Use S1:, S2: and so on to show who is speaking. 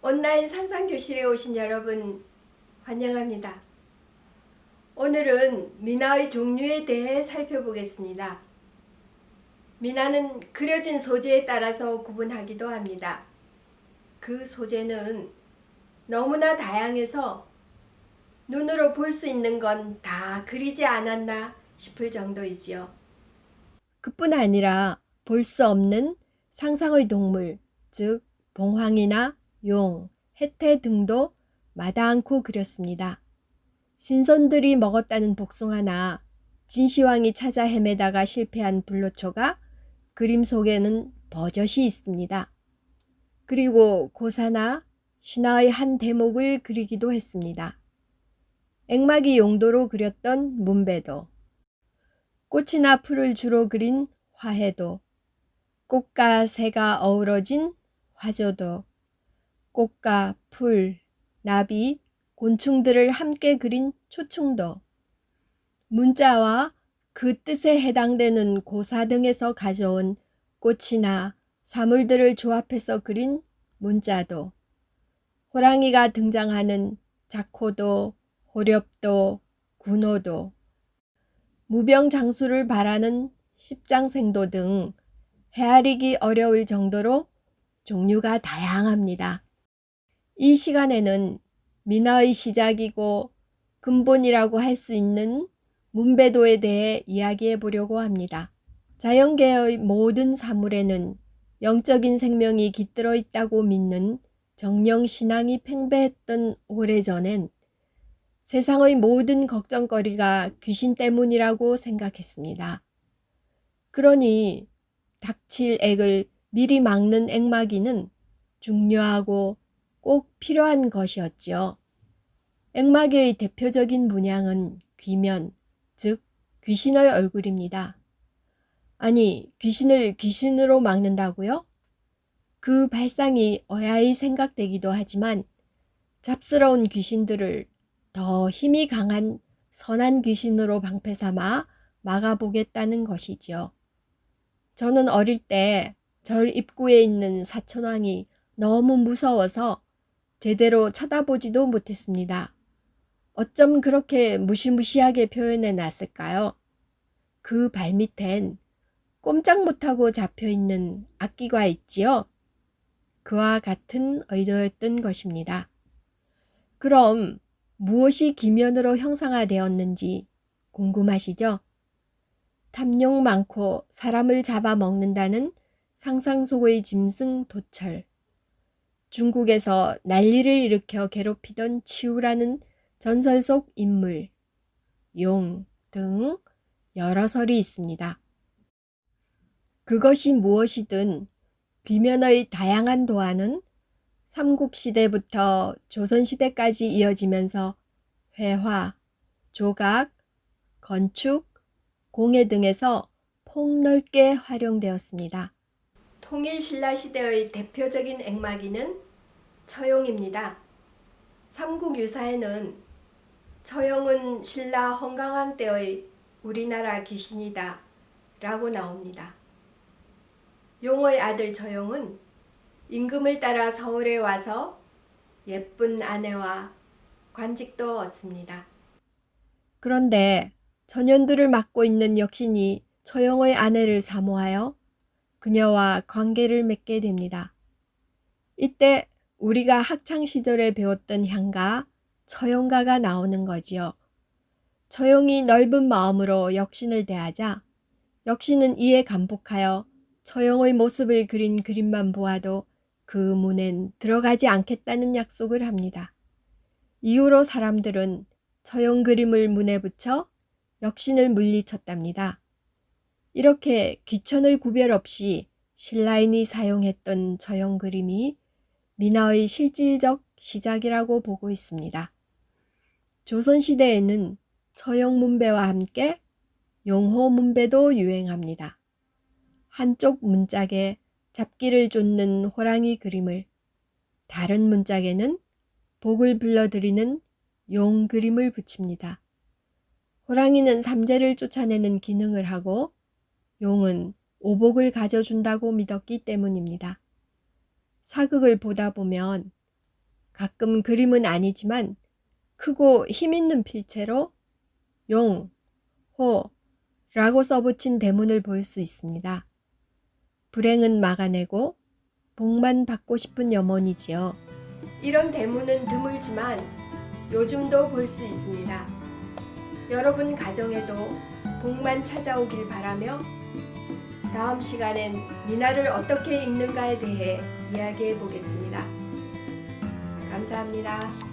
S1: 온라인 상상교실에 오신 여러분 환영합니다. 오늘은 미나의 종류에 대해 살펴보겠습니다. 미나는 그려진 소재에 따라서 구분하기도 합니다. 그 소재는 너무나 다양해서 눈으로 볼 수 있는 건 다 그리지 않았나 싶을 정도이지요. 그뿐 아니라 볼 수 없는 상상의 동물, 즉 봉황이나 용, 해태 등도 마다 않고 그렸습니다. 신선들이 먹었다는 복숭아나 진시황이 찾아 헤매다가 실패한 불로초가 그림 속에는 버젓이 있습니다. 그리고 고사나 신화의 한 대목을 그리기도 했습니다. 액막이 용도로 그렸던 문배도, 꽃이나 풀을 주로 그린 화해도, 꽃과 새가 어우러진 화조도, 꽃과 풀, 나비, 곤충들을 함께 그린 초충도, 문자와 그 뜻에 해당되는 고사 등에서 가져온 꽃이나 사물들을 조합해서 그린 문자도, 호랑이가 등장하는 작호도, 호렵도, 군호도, 무병장수를 바라는 십장생도 등 헤아리기 어려울 정도로 종류가 다양합니다. 이 시간에는 미나의 시작이고 근본이라고 할 수 있는 문배도에 대해 이야기해 보려고 합니다. 자연계의 모든 사물에는 영적인 생명이 깃들어 있다고 믿는 정령신앙이 팽배했던 오래전엔 세상의 모든 걱정거리가 귀신 때문이라고 생각했습니다. 그러니 닥칠 액을 미리 막는 액막이는 중요하고 꼭 필요한 것이었지요. 액막의 대표적인 문양은 귀면, 즉 귀신의 얼굴입니다. 아니, 귀신을 귀신으로 막는다고요? 그 발상이 어야히 생각되기도 하지만 잡스러운 귀신들을 더 힘이 강한 선한 귀신으로 방패삼아 막아보겠다는 것이지요. 저는 어릴 때 절 입구에 있는 사천왕이 너무 무서워서 제대로 쳐다보지도 못했습니다. 어쩜 그렇게 무시무시하게 표현해 놨을까요? 그 발밑엔 꼼짝 못하고 잡혀있는 악기가 있지요. 그와 같은 의도였던 것입니다. 그럼 무엇이 기면으로 형상화되었는지 궁금하시죠? 탐욕 많고 사람을 잡아먹는다는 상상 속의 짐승 도철, 중국에서 난리를 일으켜 괴롭히던 치우라는 전설 속 인물, 용 등 여러 설이 있습니다. 그것이 무엇이든 귀면의 다양한 도안은 삼국시대부터 조선시대까지 이어지면서 회화, 조각, 건축, 공예 등에서 폭넓게 활용되었습니다. 통일신라시대의 대표적인 액막이는 처용입니다. 삼국유사에는 처용은 신라 헌강왕 때의 우리나라 귀신이다 라고 나옵니다. 용의 아들 처용은 임금을 따라 서울에 와서 예쁜 아내와 관직도 얻습니다. 그런데 전현두를 맡고 있는 역신이 처용의 아내를 사모하여 그녀와 관계를 맺게 됩니다. 이때 우리가 학창시절에 배웠던 향가, 처용가가 나오는 거지요. 처용이 넓은 마음으로 역신을 대하자 역신은 이에 감복하여 처용의 모습을 그린 그림만 보아도 그 문엔 들어가지 않겠다는 약속을 합니다. 이후로 사람들은 처용 그림을 문에 붙여 역신을 물리쳤답니다. 이렇게 귀천의 구별 없이 신라인이 사용했던 처용 그림이 미나의 실질적 시작이라고 보고 있습니다. 조선시대에는 처용 문배와 함께 용호 문배도 유행합니다. 한쪽 문짝에 잡기를 쫓는 호랑이 그림을, 다른 문짝에는 복을 불러들이는 용 그림을 붙입니다. 호랑이는 삼재를 쫓아내는 기능을 하고 용은 오복을 가져준다고 믿었기 때문입니다. 사극을 보다 보면 가끔 그림은 아니지만 크고 힘있는 필체로 용, 호 라고 써붙인 대문을 볼 수 있습니다. 불행은 막아내고 복만 받고 싶은 염원이지요. 이런 대문은 드물지만 요즘도 볼 수 있습니다. 여러분 가정에도 복만 찾아오길 바라며 다음 시간엔 미나를 어떻게 읽는가에 대해 이야기해 보겠습니다. 감사합니다.